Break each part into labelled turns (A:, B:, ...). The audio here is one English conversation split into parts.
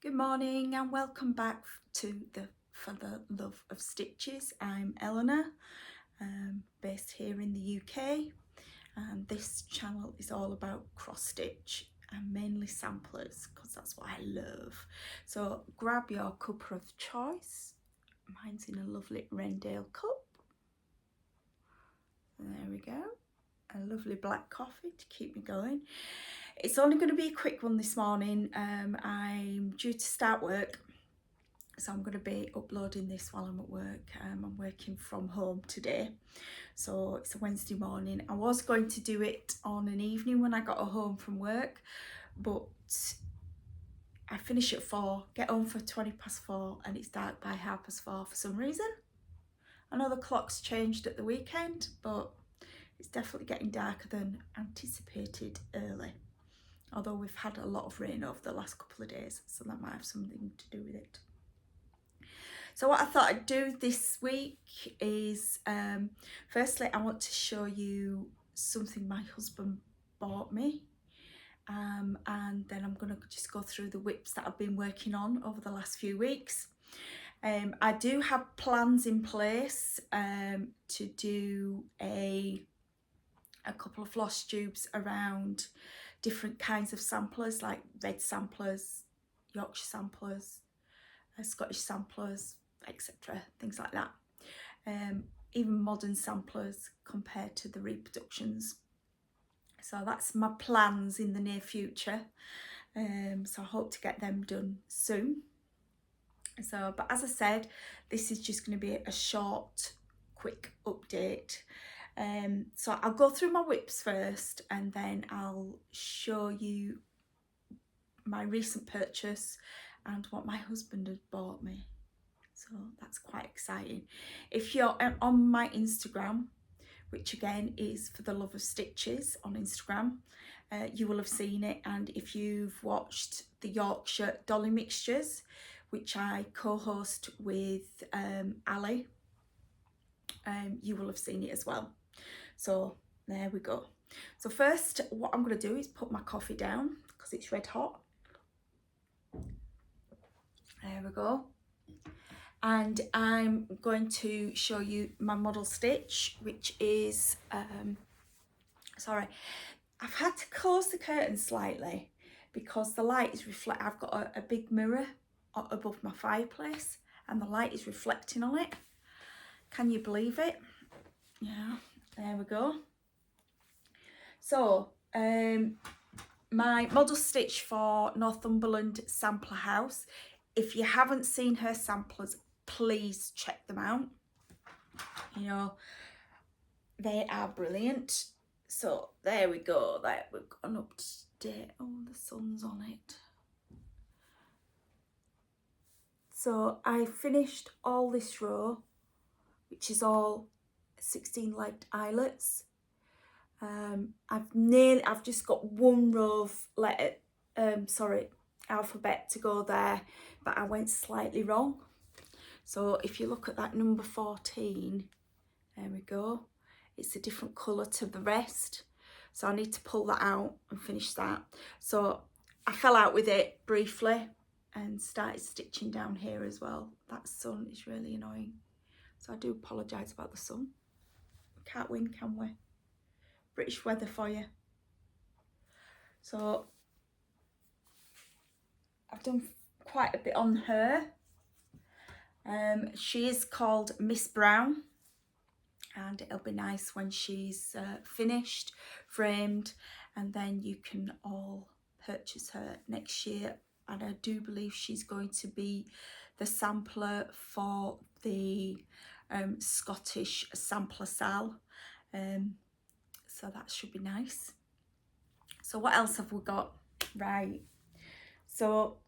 A: Good morning and welcome back to the For the Love of Stitches. I'm Eleanor, based here in the UK, and this channel is all about cross stitch and mainly samplers because that's what I love. So grab your cuppa of choice. Mine's in a lovely Rendale cup. There we go. A lovely black coffee to keep me going. It's only going to be a quick one this morning. I'm due to start work, so I'm going to be uploading this while I'm at work. I'm working from home today, so it's a Wednesday morning. I was going to do it on an evening when I got home from work, but I finish at 4, get home for 4:20, and it's dark by 4:30 for some reason. I know the clock's changed at the weekend, but it's definitely getting darker than anticipated early. Although we've had a lot of rain over the last couple of days, so that might have something to do with it. So what I thought I'd do this week is, firstly, I want to show you something my husband bought me. And then I'm going to just go through the WIPs that I've been working on over the last few weeks. I do have plans in place to do a couple of floss tubes around different kinds of samplers, like red samplers, Yorkshire samplers, Scottish samplers, etc., things like that. Even modern samplers compared to the reproductions. So that's my plans in the near future. So I hope to get them done soon. So, but as I said, this is just going to be a short, quick update. So I'll go through my WIPs first, and then I'll show you my recent purchase and what my husband had bought me. So that's quite exciting. If you're on my Instagram, which again is For the Love of Stitches on Instagram, you will have seen it. And if you've watched the Yorkshire Dolly Mixtures, which I co-host with Ali, you will have seen it as well. So there we go. So first, what I'm going to do is put my coffee down because it's red hot. There we go. And I'm going to show you my model stitch, which is, sorry, I've had to close the curtain slightly because the light is I've got a big mirror above my fireplace and the light is reflecting on it. Can you believe it? Yeah, there we go. So, my model stitch for Northumberland Sampler House. If you haven't seen her samplers, please check them out. You know, they are brilliant. So there we go. That we've got an up to date. Oh, the sun's on it. So I finished all this row, which is all 16-legged eyelets. I've just got one row of alphabet to go there, but I went slightly wrong. So if you look at that number 14, there we go. It's a different colour to the rest. So I need to pull that out and finish that. So I fell out with it briefly and started stitching down here as well. That sun is really annoying. So I do apologise about the sun. We can't win, can we? British weather for you. So I've done quite a bit on her. She is called Miss Brown, and it'll be nice when she's finished, framed, and then you can all purchase her next year. And I do believe she's going to be the sampler for the Scottish sampler sal. So that should be nice. So what else have we got? Right. So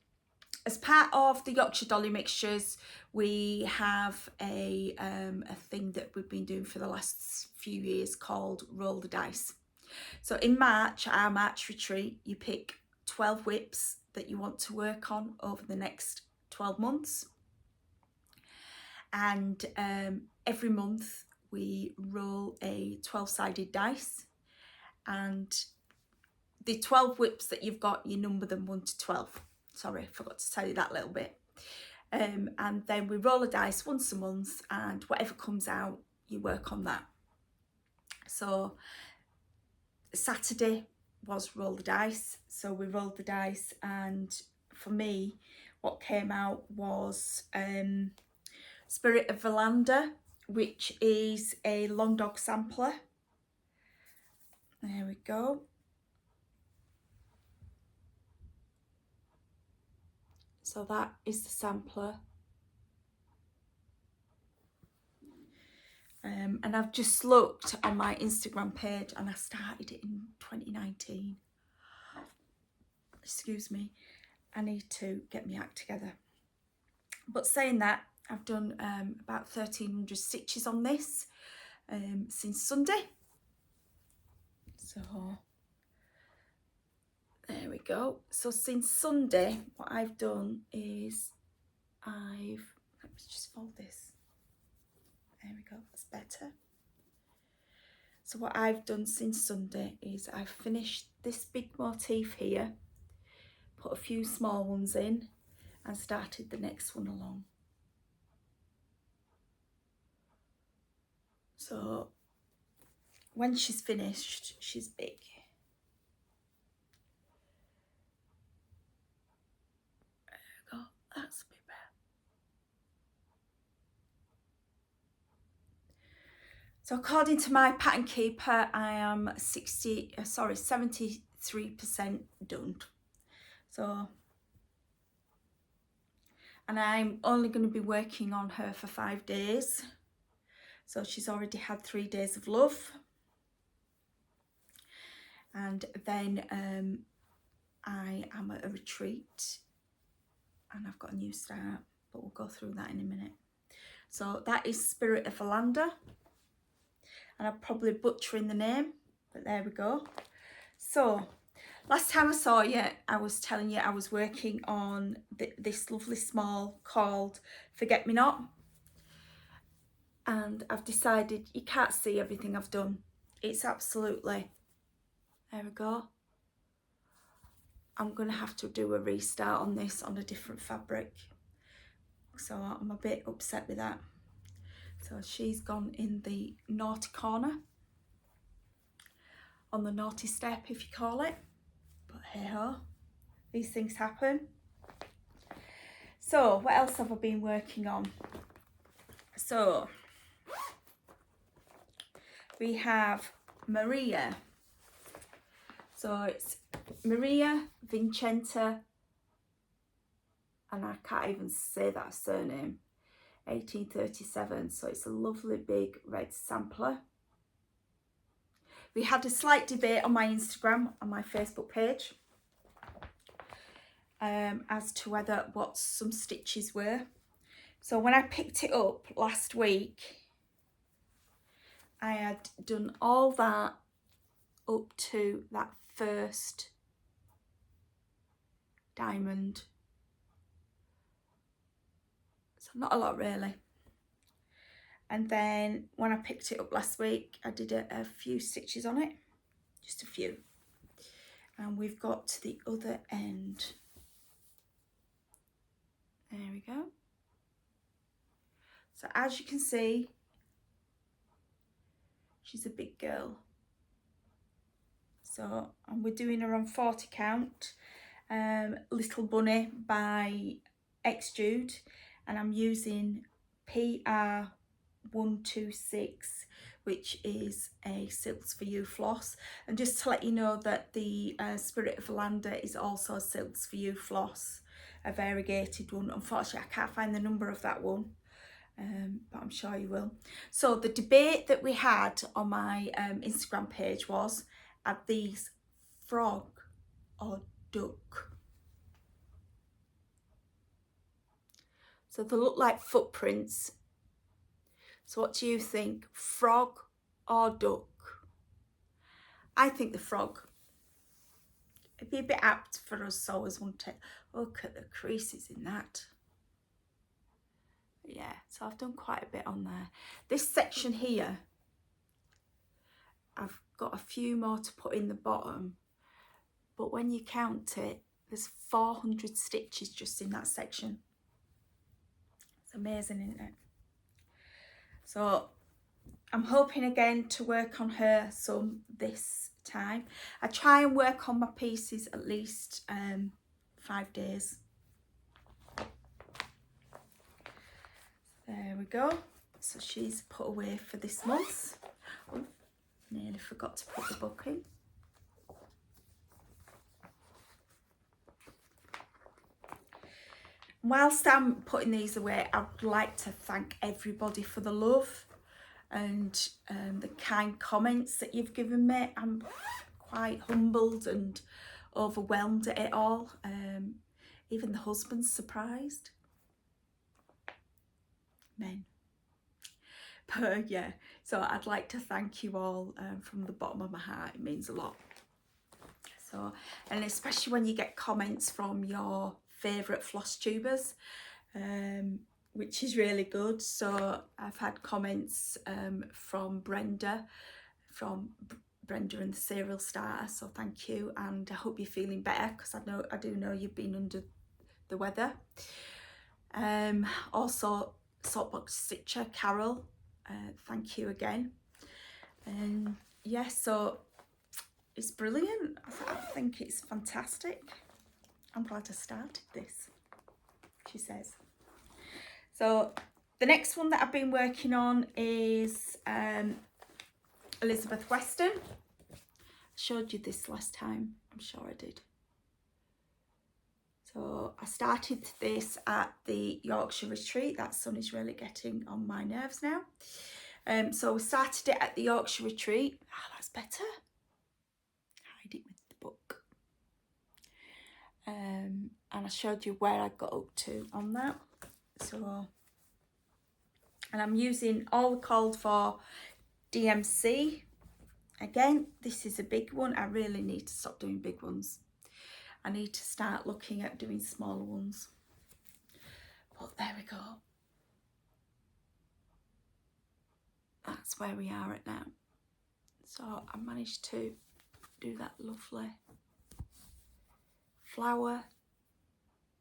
A: as part of the Yorkshire Dolly Mixtures, we have a thing that we've been doing for the last few years called Roll the Dice. So in March, our March retreat, you pick 12 WIPs that you want to work on over the next 12 months. And every month we roll a 12-sided dice, and the 12 WIPs that you've got, you number them 1 to 12. Sorry, I forgot to tell you that little bit. And then we roll the dice once a month, and whatever comes out, you work on that. So Saturday was roll the dice. So we rolled the dice, and for me, what came out was Spirit of Verlander, which is a long dog sampler. There we go. So that is the sampler. And I've just looked on my Instagram page, and I started it in 2019. Excuse me, I need to get my act together. But saying that, I've done about 1,300 stitches on this since Sunday. So there we go. So since Sunday, what I've done is let's just fold this. There we go, that's better. So what I've done since Sunday is I've finished this big motif here, put a few small ones in, and started the next one along. So when she's finished, she's big. There we go, that's a bit better. So according to my pattern keeper, I am 73% done. So, and I'm only going to be working on her for 5 days. So she's already had 3 days of love. And then I am at a retreat, and I've got a new start, but we'll go through that in a minute. So that is Spirit of Verlander. And I'm probably butchering the name, but there we go. So last time I saw you, I was telling you I was working on this lovely small called Forget Me Not. And I've decided you can't see everything I've done. It's absolutely, there we go. I'm going to have to do a restart on this on a different fabric. So I'm a bit upset with that. So she's gone in the naughty corner, on the naughty step if you call it, but hey ho, these things happen. So what else have I been working on? So we have Maria. So it's Maria Vincenta, and I can't even say that surname. 1837, so it's a lovely big red sampler. We had a slight debate on my Instagram, on my Facebook page, as to what some stitches were. So when I picked it up last week, I had done all that up to that first diamond. Not a lot really. And then when I picked it up last week, I did a few stitches on it, just a few. And we've got to the other end. There we go. So as you can see, she's a big girl. So, and we're doing her on 40 count. Little Bunny by X Jude. And I'm using PR126, which is a Silks for You floss. And just to let you know that the Spirit of Verlander is also a Silks for You floss, a variegated one. Unfortunately, I can't find the number of that one, but I'm sure you will. So the debate that we had on my Instagram page was, are these frog or duck? So they look like footprints. So what do you think, frog or duck? I think the frog. It'd be a bit apt for us sewers, wouldn't it? Look at the creases in that. But yeah, so I've done quite a bit on there. This section here, I've got a few more to put in the bottom, but when you count it, There's 400 stitches just in that section. It's amazing, isn't it? So I'm hoping again to work on her some this time. I try and work on my pieces at least 5 days. There we go. So she's put away for this month. Oh, nearly forgot to put the book in. Whilst I'm putting these away, I'd like to thank everybody for the love and the kind comments that you've given me. I'm quite humbled and overwhelmed at it all. Even the husband's surprised. Men. But yeah, so I'd like to thank you all from the bottom of my heart. It means a lot. So, and especially when you get comments from your favourite floss tubers, which is really good. So I've had comments from Brenda and the Serial Starter, so thank you, and I hope you're feeling better, because I do know you've been under the weather. Also Saltbox Stitcher Carol, thank you again. And yeah, so it's brilliant. I think it's fantastic. I'm glad I started this, she says. So the next one that I've been working on is Elizabeth Weston. I showed you this last time, I'm sure I did. So I started this at the Yorkshire retreat. That sun is really getting on my nerves now. So we started it at the Yorkshire retreat. Ah, that's better. Hide it with the book. And I showed you where I got up to on that. So, and I'm using all the called for DMC. Again, this is a big one. I really need to stop doing big ones. I need to start looking at doing smaller ones. But there we go. That's where we are at now. So I managed to do that lovely flower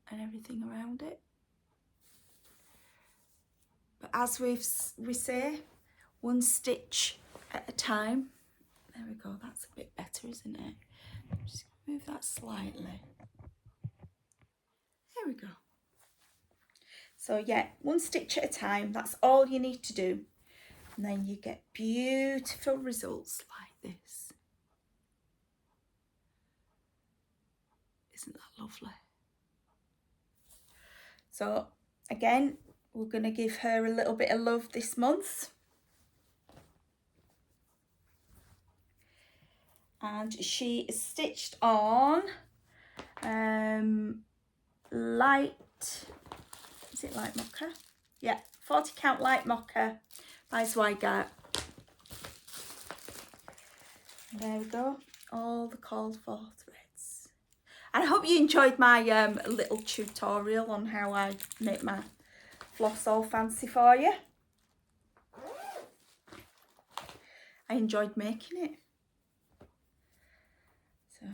A: and everything around it. But as we say, one stitch at a time. There we go, that's a bit better, isn't it? Just move that slightly. There we go. So yeah, one stitch at a time, that's all you need to do. And then you get beautiful results like this. Isn't that lovely? So again, we're going to give her a little bit of love this month. And she is stitched on light, is it light mocha? Yeah, 40 count light mocha by Zweigart. There we go, all the called for threads. And I hope you enjoyed my little tutorial on how I make my floss all fancy for you. I enjoyed making it. So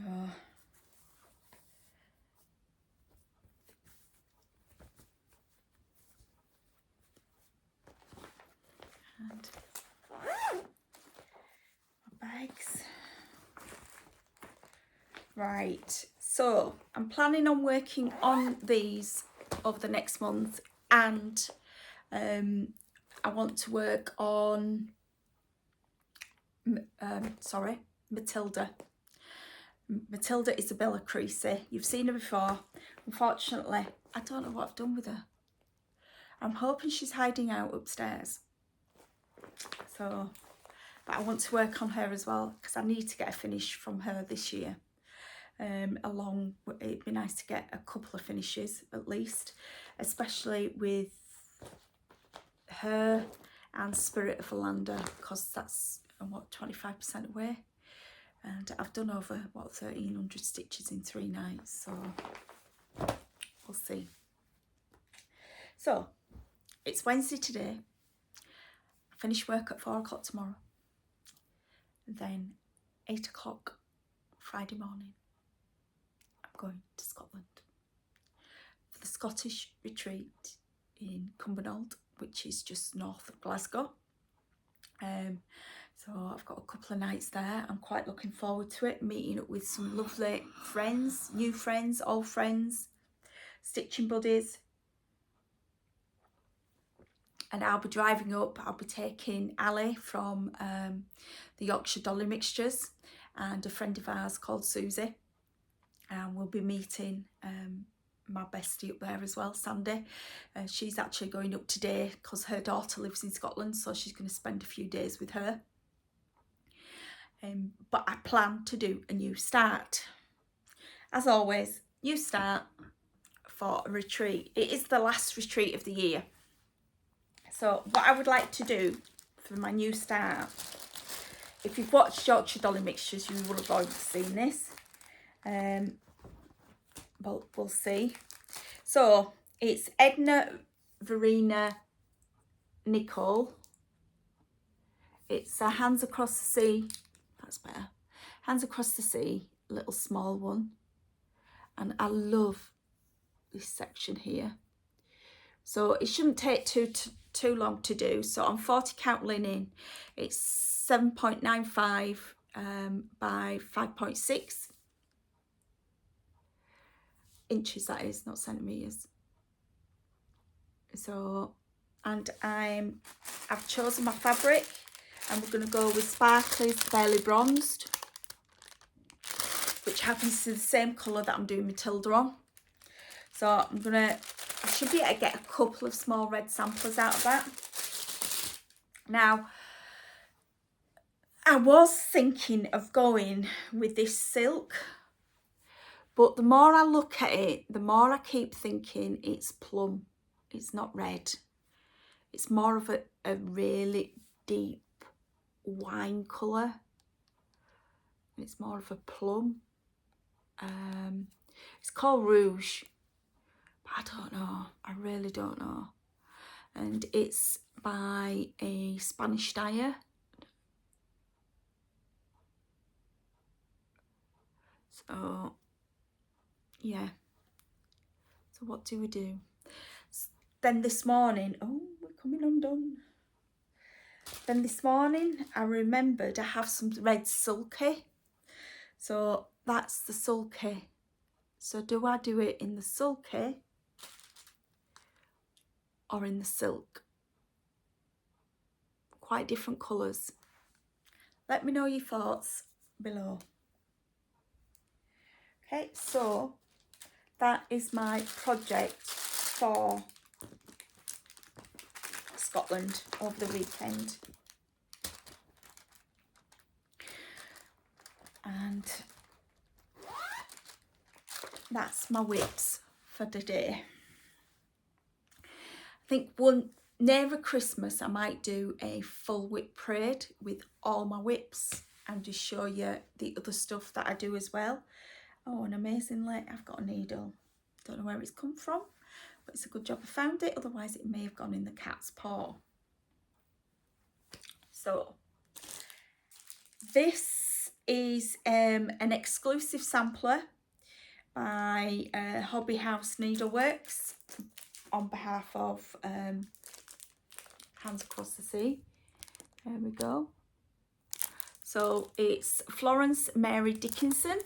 A: and my bags. Right, so I'm planning on working on these over the next month, and I want to work on Matilda. Matilda Isabella Creasy. You've seen her before. Unfortunately, I don't know what I've done with her. I'm hoping she's hiding out upstairs. So, but I want to work on her as well, because I need to get a finish from her this year. It'd be nice to get a couple of finishes at least, especially with her and Spirit of Orlando, because that's what, 25% away. And I've done over, what, 1,300 stitches in 3 nights, so we'll see. So, it's Wednesday today. I finish work at 4 o'clock tomorrow. And then 8 o'clock Friday morning, I'm going to Scotland for the Scottish retreat in Cumbernauld, which is just north of Glasgow. So I've got a couple of nights there. I'm quite looking forward to it, meeting up with some lovely friends, new friends, old friends, stitching buddies. And I'll be driving up. I'll be taking Ali from the Yorkshire Dolly Mixtures and a friend of ours called Susie. And we'll be meeting my bestie up there as well, Sandy. She's actually going up today because her daughter lives in Scotland, so she's going to spend a few days with her. But I plan to do a new start. As always, new start for a retreat. It is the last retreat of the year. So what I would like to do for my new start, if you've watched Yorkshire Dolly Mixtures, you will have already seen this. But we'll see. So it's Edna, Verena, Nicole. It's Hands Across the Sea. That's better. Hands Across the Sea, little small one. And I love this section here. So it shouldn't take too long to do. So on 40 count linen, it's 7.95 by 5.6 inches, that is, not centimetres. So, and I've chosen my fabric, and we're going to go with Sparkly's Barely Bronzed, which happens to be the same colour that I'm doing Matilda on. So I should be able to get a couple of small red samplers out of that. Now, I was thinking of going with this silk, but the more I look at it, the more I keep thinking it's plum. It's not red. It's more of a really deep wine colour. It's more of a plum. It's called Rouge. But I don't know. I really don't know. And it's by a Spanish dyer. So, yeah. So what do we do? Then this morning, oh, we're coming undone. Then this morning, I remembered I have some red sulky. So that's the sulky. So do I do it in the sulky or in the silk? Quite different colours. Let me know your thoughts below. Okay, so that is my project for Scotland over the weekend. And that's my whips for today. I think nearer Christmas I might do a full whip parade with all my whips and just show you the other stuff that I do as well. Oh, and amazingly, I've got a needle. Don't know where it's come from, but it's a good job I found it, otherwise it may have gone in the cat's paw. So this is an exclusive sampler by Hobby House Needleworks on behalf of Hands Across the Sea. There we go. So it's Florence Mary Dickinson.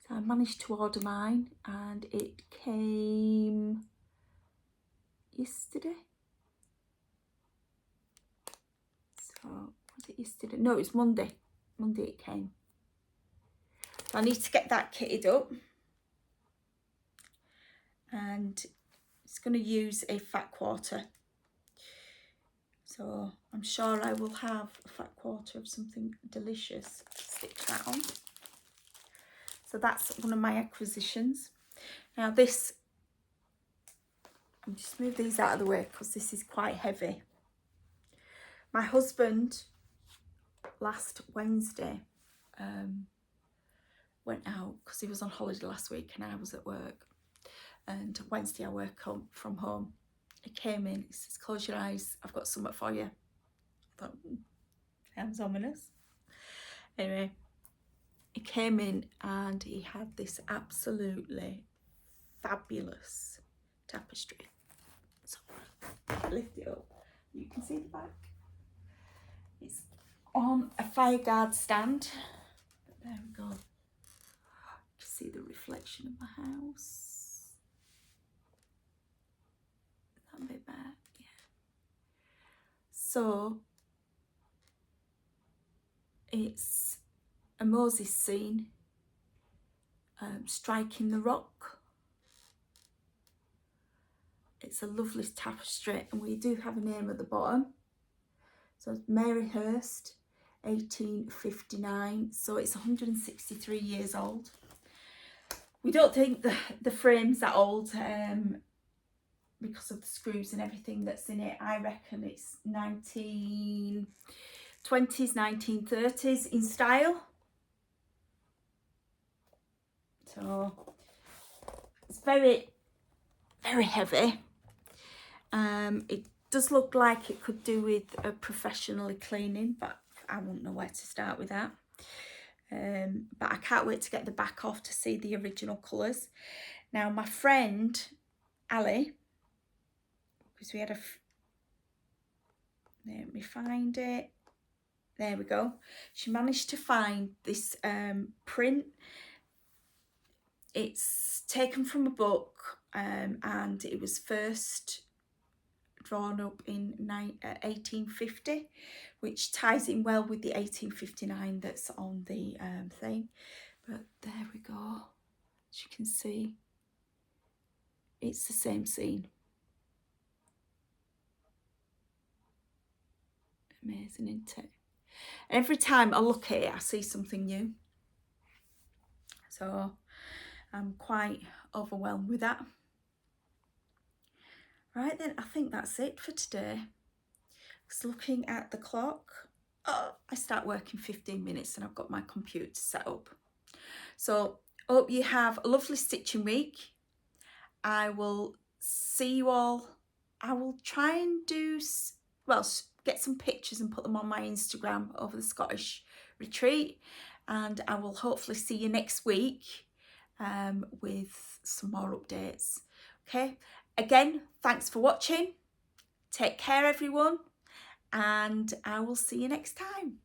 A: So I managed to order mine and it came yesterday. So was it yesterday? No, it was Monday. Monday it came. So I need to get that kitted up. And it's going to use a fat quarter. So I'm sure I will have a fat quarter of something delicious to stick that on. So that's one of my acquisitions. Now this, I'll just move these out of the way because this is quite heavy. My husband last Wednesday went out because he was on holiday last week and I was at work. And Wednesday I work from home. He came in, he says, close your eyes, I've got something for you. I thought, sounds ominous. Anyway, he came in and he had this absolutely fabulous tapestry. So lift it up. You can see the back. It's on a fireguard stand. But there we go. You can see the reflection of my house. That bit back, yeah. So it's a Moses scene striking the rock. It's a lovely tapestry, and we do have a name at the bottom. So it's Mary Hurst, 1859. So it's 163 years old. We don't think the frame's that old because of the screws and everything that's in it. I reckon it's 1920s, 1930s in style. So it's very, very heavy. It does look like it could do with a professionally cleaning, but I wouldn't know where to start with that. But I can't wait to get the back off to see the original colours. Now my friend Ali, because we had let me find it. There we go. She managed to find this print. It's taken from a book, and it was first drawn up in 1850, which ties in well with the 1859 that's on the thing. But there we go. As you can see, it's the same scene. Amazing, isn't it? Every time I look at it, I see something new. So I'm quite overwhelmed with that. Right then, I think that's it for today. Just looking at the clock, I start work in 15 minutes and I've got my computer set up. So hope you have a lovely stitching week. I will see you all. I will try and do, well, get some pictures and put them on my Instagram over the Scottish retreat. And I will hopefully see you next week with some more updates. Okay, again, thanks for watching. Take care, everyone, and I will see you next time.